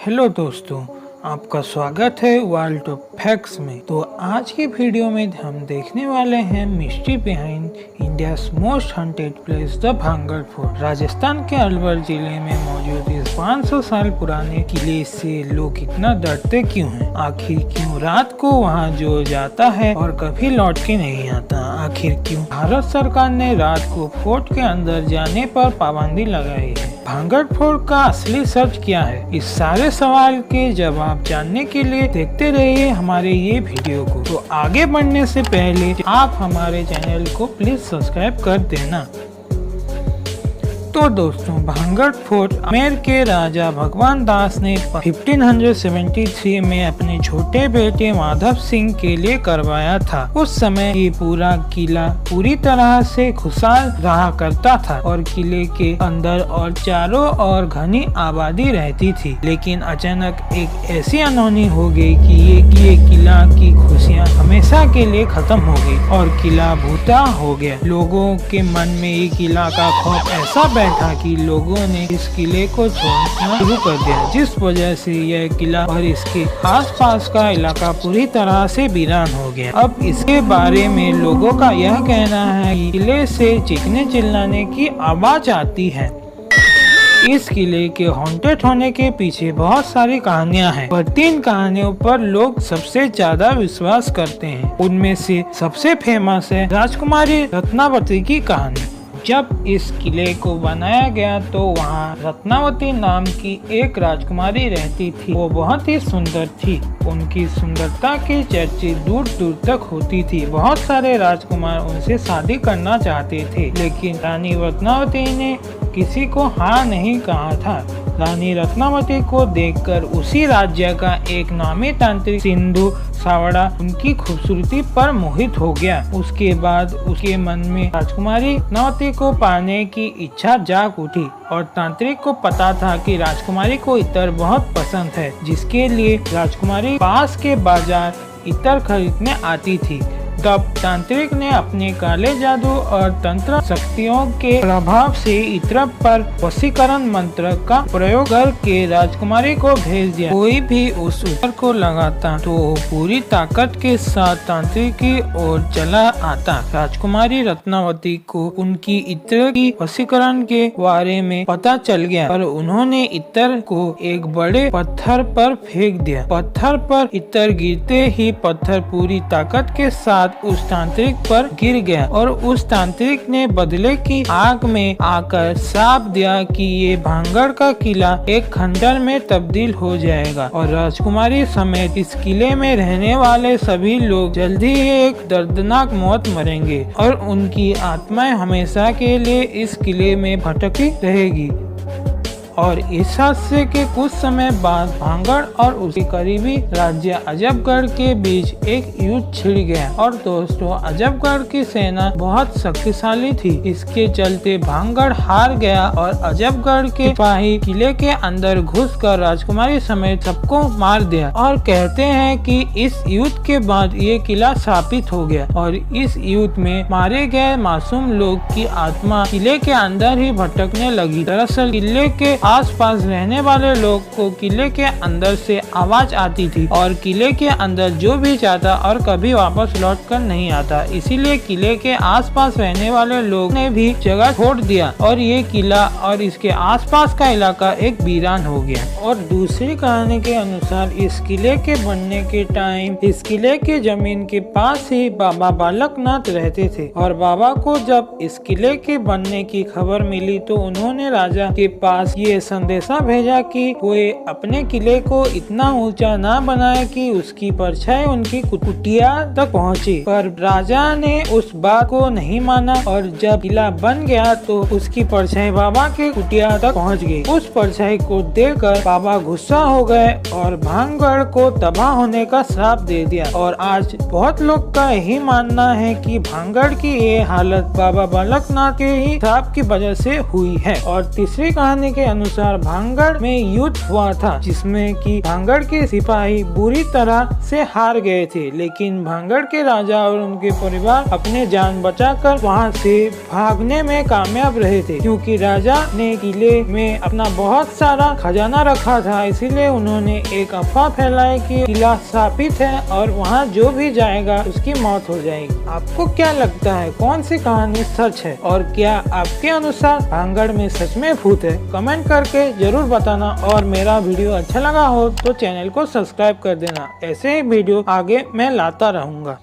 Hello दोस्तों, आपका स्वागत है वर्ल्ड ऑफ फैक्ट्स में। तो आज की वीडियो में हम देखने वाले हैं mystery behind India's most haunted place the Bhangarh fort. Rajasthan के अलवर जिले में मौजूद इस 500 साल पुराने किले से लोग इतना डरते क्यों हैं? आखिर क्यों रात को वहां जो जाता है और कभी लौट के नहीं आता? आखिर क्यों भारत सरकार ने रात को फोर्ट के अंदर जाने पर पाबंदी लगाई है? भांगड़ फोर्ट का असली सच क्या है? इस सारे सवाल के जवाब जानने के लिए देखते रहिए हमारे ये वीडियो को। तो आगे बढ़ने से पहले आप हमारे चैनल को प्लीज सब्सक्राइब कर देना। तो दोस्तों, भांगड़ फोर्ट आमेर के राजा भगवान दास ने 1573 में अपने छोटे बेटे माधव सिंह के लिए करवाया था। उस समय ये पूरा किला पूरी तरह से खुशहाल रहा करता था और किले के अंदर और चारों ओर घनी आबादी रहती थी। लेकिन अचानक एक ऐसी अनहोनी हो गई कि ये किला की खुशियाँ हमेशा के लिए खत्म हो गई और किला भूता हो गया। लोगों के मन में ये किला का खौफ ऐसा था कि लोगों ने इस किले को छोड़ना शुरू कर दिया, जिस वजह से यह किला और इसके आसपास का इलाका पूरी तरह से वीरान हो गया। अब इसके बारे में लोगों का यह कहना है कि किले से चीखने चिल्लाने की आवाज आती है। इस किले के हॉन्टेड होने के पीछे बहुत सारी कहानियां हैं, पर 3 कहानियों पर लोग सबसे ज्यादा विश्वास करते हैं। उनमें से सबसे फेमस है राजकुमारी रत्नावती की कहानी। जब इस किले को बनाया गया तो वहाँ रत्नावती नाम की एक राजकुमारी रहती थी। वो बहुत ही सुंदर थी। उनकी सुंदरता की चर्चा दूर दूर तक होती थी। बहुत सारे राजकुमार उनसे शादी करना चाहते थे, लेकिन रानी रत्नावती ने किसी को हाँ नहीं कहा था। रानी रत्नावती को देखकर उसी राज्य का एक नामी तांत्रिक सिंधु सावड़ा उनकी खूबसूरती पर मोहित हो गया। उसके बाद उसके मन में राजकुमारी रत्नावती को पाने की इच्छा जाग उठी और तांत्रिक को पता था कि राजकुमारी को इत्र बहुत पसंद है, जिसके लिए राजकुमारी पास के बाजार इत्र खरीदने आती थी। तब तांत्रिक ने अपने काले जादू और तंत्र शक्तियों के प्रभाव से इत्र पर वशीकरण मंत्र का प्रयोग करके राजकुमारी को भेज दिया। कोई भी उस इत्र को लगाता तो पूरी ताकत के साथ तांत्रिक की ओर चला आता। राजकुमारी रत्नावती को उनकी इत्र की वशीकरण के बारे में पता चल गया, पर उन्होंने इत्र को एक बड़े पत्थर पर फेंक दिया। पत्थर पर इत्र गिरते ही पत्थर पूरी ताकत के साथ उस तांत्रिक पर गिर गया और उस तांत्रिक ने बदले की आग में आकर श्राप दिया कि ये भांगड़ का किला एक खंडर में तब्दील हो जाएगा और राजकुमारी समेत इस किले में रहने वाले सभी लोग जल्दी ही एक दर्दनाक मौत मरेंगे और उनकी आत्माएं हमेशा के लिए इस किले में भटकी रहेगी। और इस हादसे के कुछ समय बाद भांगड़ और उसके करीबी राज्य अजबगढ़ के बीच एक युद्ध छिड़ गया। और दोस्तों, अजबगढ़ की सेना बहुत शक्तिशाली थी। इसके चलते भांगड़ हार गया और अजबगढ़ के सिपाही किले के अंदर घुसकर राजकुमारी समेत सबको मार दिया और कहते हैं कि इस युद्ध के बाद ये किला स्थापित हो गया और इस युद्ध में मारे गए मासूम लोग की आत्मा किले के अंदर ही भटकने लगी। दरअसल किले के आसपास रहने वाले लोग को किले के अंदर से आवाज आती थी और किले के अंदर जो भी जाता और कभी वापस लौट कर नहीं आता। इसीलिए किले के आसपास रहने वाले लोग ने भी जगह छोड़ दिया और ये किला और इसके आसपास का इलाका एक वीरान हो गया। और दूसरी कहानी के अनुसार इस किले के बनने के टाइम इस किले की जमीन के पास ही बाबा बालकनाथ रहते थे और बाबा को जब इस किले के बनने की खबर मिली तो उन्होंने राजा के पास ये संदेशा भेजा कि कोई अपने किले को इतना ऊंचा ना बनाए कि उसकी परछाई उनकी कुटिया तक पहुंचे। पर राजा ने उस बात को नहीं माना और जब किला बन गया तो उसकी परछाई बाबा के कुटिया तक पहुंच गई। उस परछाई को देखकर बाबा गुस्सा हो गए और भांगड़ को तबाह होने का श्राप दे दिया। और आज बहुत लोग का यही मानना है कि भांगड़ की ये हालत बाबा बालकनाथ के ही श्राप की वजह से हुई है। और तीसरी कहानी के अनुसार अनुसार भांगड़ में युद्ध हुआ था, जिसमें कि भांगड़ के सिपाही बुरी तरह से हार गए थे, लेकिन भांगड़ के राजा और उनके परिवार अपने जान बचाकर वहां से भागने में कामयाब रहे थे, क्योंकि राजा ने किले में अपना बहुत सारा खजाना रखा था। इसीलिए उन्होंने एक अफवाह फैलाई कि किला शापित है और वहां जो भी जाएगा उसकी मौत हो जाएगी। आपको क्या लगता है, कौन सी कहानी सच है और क्या आपके अनुसार भांगड़ में सच में भूत है? कमेंट करके जरूर बताना और मेरा वीडियो अच्छा लगा हो तो चैनल को सब्सक्राइब कर देना। ऐसे ही वीडियो आगे मैं लाता रहूंगा।